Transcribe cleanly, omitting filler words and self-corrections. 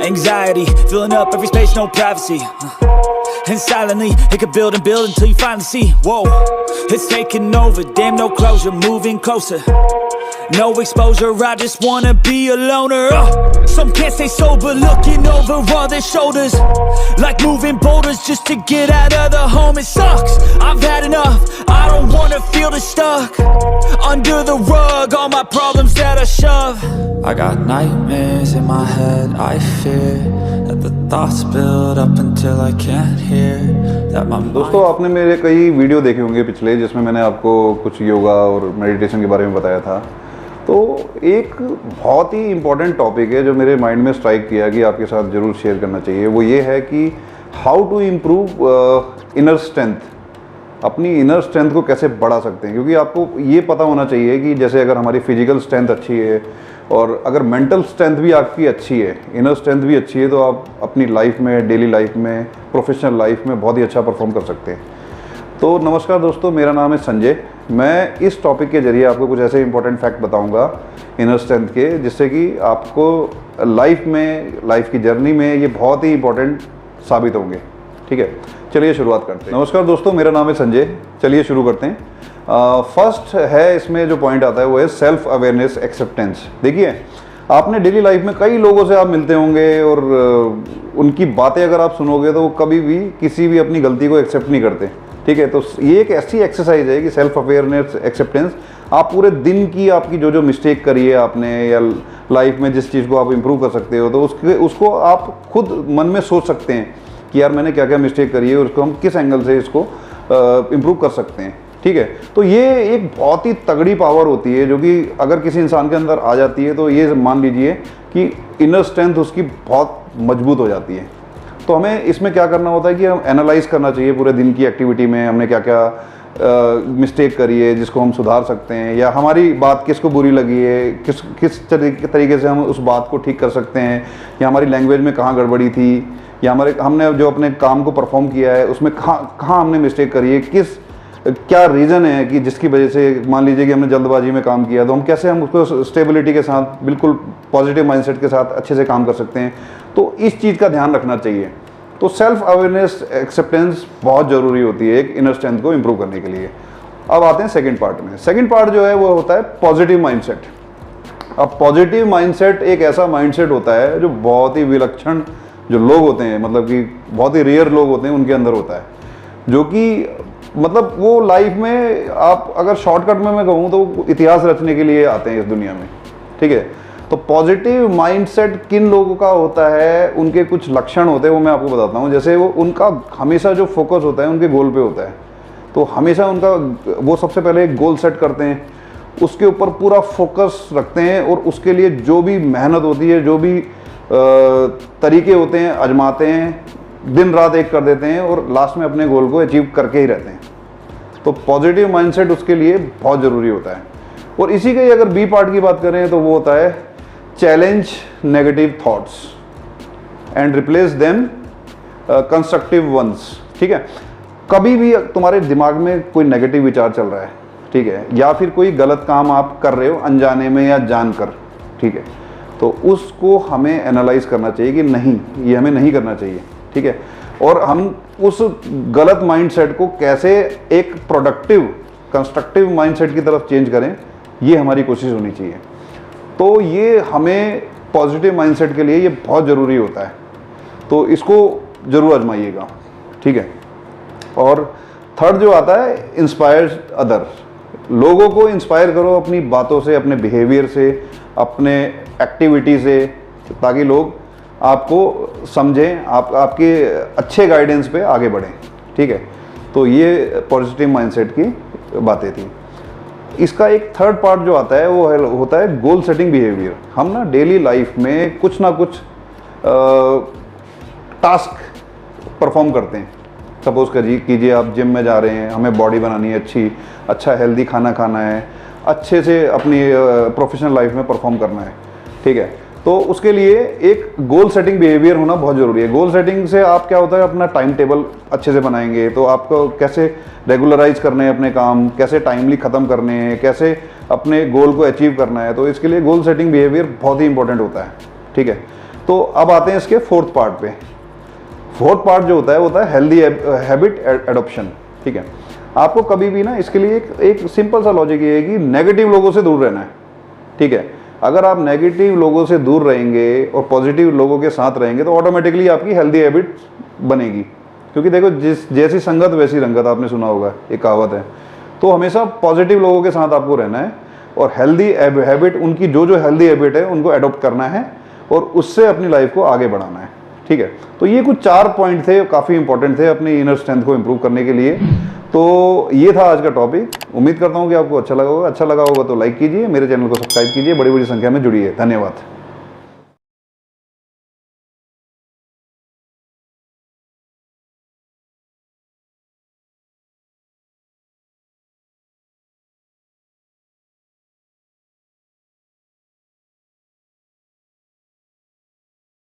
Anxiety, filling up every space, no privacy. And silently, it could build and build until you finally see. Whoa, it's taking over, damn no closure, moving closer. No exposure, I just wanna be a loner. Some can't stay sober, looking over all their shoulders. Like moving boulders just to get out of the home. It sucks, I've had enough, I don't wanna feel the stuck under the rug, all my problems that I shove. I got nightmares in my head, I fear that the thoughts build up until I can't hear that my mind... दोस्तों, आपने मेरे कई video देखे होंगे पिछले, जिसमें मैंने आपको कुछ योगा और मेडिटेशन के बारे में बताया था। तो एक बहुत ही इम्पॉर्टेंट टॉपिक है जो मेरे माइंड में स्ट्राइक किया कि आपके साथ ज़रूर शेयर करना चाहिए। वो ये है कि how to improve inner strength, अपनी इनर स्ट्रेंथ को कैसे बढ़ा सकते हैं। क्योंकि आपको ये पता होना चाहिए कि जैसे अगर हमारी फिजिकल स्ट्रेंथ अच्छी है और अगर मेंटल स्ट्रेंथ भी आपकी अच्छी है, इनर स्ट्रेंथ भी अच्छी है, तो आप अपनी लाइफ में, डेली लाइफ में, प्रोफेशनल लाइफ में बहुत ही अच्छा परफॉर्म कर सकते हैं। तो नमस्कार दोस्तों, मेरा नाम है संजय। मैं इस टॉपिक के जरिए आपको कुछ ऐसे इंपॉर्टेंट फैक्ट बताऊंगा इनर स्ट्रेंथ के, जिससे कि आपको लाइफ में, लाइफ की जर्नी में ये बहुत ही इंपॉर्टेंट साबित होंगे। ठीक है, चलिए शुरुआत करते हैं। नमस्कार दोस्तों, मेरा नाम है संजय। चलिए शुरू करते हैं। फर्स्ट है, इसमें जो पॉइंट आता है वो है सेल्फ अवेयरनेस एक्सेप्टेंस। देखिए, आपने डेली लाइफ में कई लोगों से आप मिलते होंगे और उनकी बातें अगर आप सुनोगे तो वो कभी भी किसी भी अपनी गलती को एक्सेप्ट नहीं करते। ठीक है, तो ये एक ऐसी एक्सरसाइज है कि सेल्फ अवेयरनेस एक्सेप्टेंस। आप पूरे दिन की आपकी जो जो मिस्टेक करी है आपने, या लाइफ में जिस चीज़ को आप इम्प्रूव कर सकते हो, तो उसको आप खुद मन में सोच सकते हैं कि यार मैंने क्या क्या मिस्टेक करी है और उसको हम किस एंगल से इसको इम्प्रूव कर सकते हैं। ठीक है, तो ये एक बहुत ही तगड़ी पावर होती है जो कि अगर किसी इंसान के अंदर आ जाती है तो ये मान लीजिए कि इनर स्ट्रेंथ उसकी बहुत मजबूत हो जाती है। तो हमें इसमें क्या करना होता है कि हम एनालाइज करना चाहिए पूरे दिन की एक्टिविटी में हमने क्या क्या मिस्टेक करी है जिसको हम सुधार सकते हैं, या हमारी बात किसको बुरी लगी है, किस तरीके से हम उस बात को ठीक कर सकते हैं, या हमारी लैंग्वेज में कहाँ गड़बड़ी थी, या हमने जो अपने काम को परफॉर्म किया है उसमें कहाँ हमने मिस्टेक करी है, क्या रीज़न है कि जिसकी वजह से मान लीजिए कि हमने जल्दबाजी में काम किया, तो हम कैसे हम उसको स्टेबिलिटी के साथ, बिल्कुल पॉजिटिव माइंडसेट के साथ अच्छे से काम कर सकते हैं। तो इस चीज़ का ध्यान रखना चाहिए। तो सेल्फ अवेयरनेस एक्सेप्टेंस बहुत ज़रूरी होती है एक इनर स्ट्रेंथ को इम्प्रूव करने के लिए। अब आते हैं सेकंड पार्ट में। सेकंड पार्ट जो है वो होता है पॉजिटिव माइंडसेट। अब पॉजिटिव माइंडसेट एक ऐसा माइंडसेट होता है जो बहुत ही विलक्षण जो लोग होते हैं, मतलब कि बहुत ही रेयर लोग होते हैं, उनके अंदर होता है, जो कि मतलब वो लाइफ में, आप अगर शॉर्टकट में मैं कहूँ तो इतिहास रचने के लिए आते हैं इस दुनिया में। ठीक है, तो पॉजिटिव माइंडसेट किन लोगों का होता है, उनके कुछ लक्षण होते हैं, वो मैं आपको बताता हूँ। जैसे वो उनका हमेशा जो फोकस होता है उनके गोल पे होता है। तो हमेशा उनका वो सबसे पहले एक गोल सेट करते हैं, उसके ऊपर पूरा फोकस रखते हैं और उसके लिए जो भी मेहनत होती है, जो भी तरीके होते हैं आजमाते हैं, दिन रात एक कर देते हैं और लास्ट में अपने गोल को अचीव करके ही रहते हैं। तो पॉजिटिव माइंडसेट उसके लिए बहुत ज़रूरी होता है। और इसी के अगर बी पार्ट की बात करें तो वो होता है challenge negative thoughts and replace them constructive ones. ठीक है, कभी भी तुम्हारे दिमाग में कोई नेगेटिव विचार चल रहा है, ठीक है, या फिर कोई गलत काम आप कर रहे हो अनजाने में या जानकर, ठीक है, तो उसको हमें एनालाइज करना चाहिए कि नहीं, ये हमें नहीं करना चाहिए। ठीक है, और हम उस गलत माइंडसेट को कैसे एक प्रोडक्टिव कंस्ट्रक्टिव माइंडसेट की तरफ चेंज करें, ये हमारी कोशिश होनी चाहिए। तो ये हमें पॉजिटिव माइंडसेट के लिए ये बहुत ज़रूरी होता है। तो इसको ज़रूर आजमाइएगा। ठीक है, और थर्ड जो आता है इंस्पायर अदर। लोगों को इंस्पायर करो अपनी बातों से, अपने बिहेवियर से, अपने एक्टिविटी से, ताकि लोग आपको समझें, आपके अच्छे गाइडेंस पे आगे बढ़ें। ठीक है, तो ये पॉजिटिव माइंडसेट की बातें थी। इसका एक थर्ड पार्ट जो आता है वो होता है गोल सेटिंग बिहेवियर। हम ना डेली लाइफ में कुछ ना कुछ टास्क परफॉर्म करते हैं। सपोज कीजिए आप जिम में जा रहे हैं, हमें बॉडी बनानी है अच्छी, अच्छा हेल्दी खाना खाना है, अच्छे से अपनी प्रोफेशनल लाइफ में परफॉर्म करना है। ठीक है, तो उसके लिए एक गोल सेटिंग बिहेवियर होना बहुत ज़रूरी है। गोल सेटिंग से आप क्या होता है, अपना टाइम टेबल अच्छे से बनाएंगे, तो आपको कैसे रेगुलराइज करने हैं अपने काम, कैसे टाइमली ख़त्म करने हैं, कैसे अपने गोल को अचीव करना है, तो इसके लिए गोल सेटिंग बिहेवियर बहुत ही इंपॉर्टेंट होता है। ठीक है, तो अब आते हैं इसके फोर्थ पार्ट पे। फोर्थ पार्ट जो होता है वो होता है हेल्दी हैबिट एडॉप्शन। ठीक है, आपको कभी भी ना इसके लिए एक सिंपल सा लॉजिक ये है कि नेगेटिव लोगों से दूर रहना है। ठीक है, अगर आप नेगेटिव लोगों से दूर रहेंगे और पॉजिटिव लोगों के साथ रहेंगे तो ऑटोमेटिकली आपकी हेल्दी हैबिट बनेगी। क्योंकि देखो, जैसी संगत वैसी रंगत, आपने सुना होगा, एक कहावत है। तो हमेशा पॉजिटिव लोगों के साथ आपको रहना है और हेल्दी हैबिट, उनकी जो हेल्दी हैबिट है उनको अडॉप्ट करना है और उससे अपनी लाइफ को आगे बढ़ाना है। ठीक है, तो ये कुछ 4 पॉइंट थे, काफ़ी इंपॉर्टेंट थे अपनी इनर स्ट्रेंथ को इंप्रूव करने के लिए। तो ये था आज का टॉपिक। उम्मीद करता हूँ कि आपको अच्छा लगा होगा। अच्छा लगा होगा तो लाइक कीजिए, मेरे चैनल को सब्सक्राइब कीजिए, बड़ी बड़ी संख्या में जुड़िए। धन्यवाद।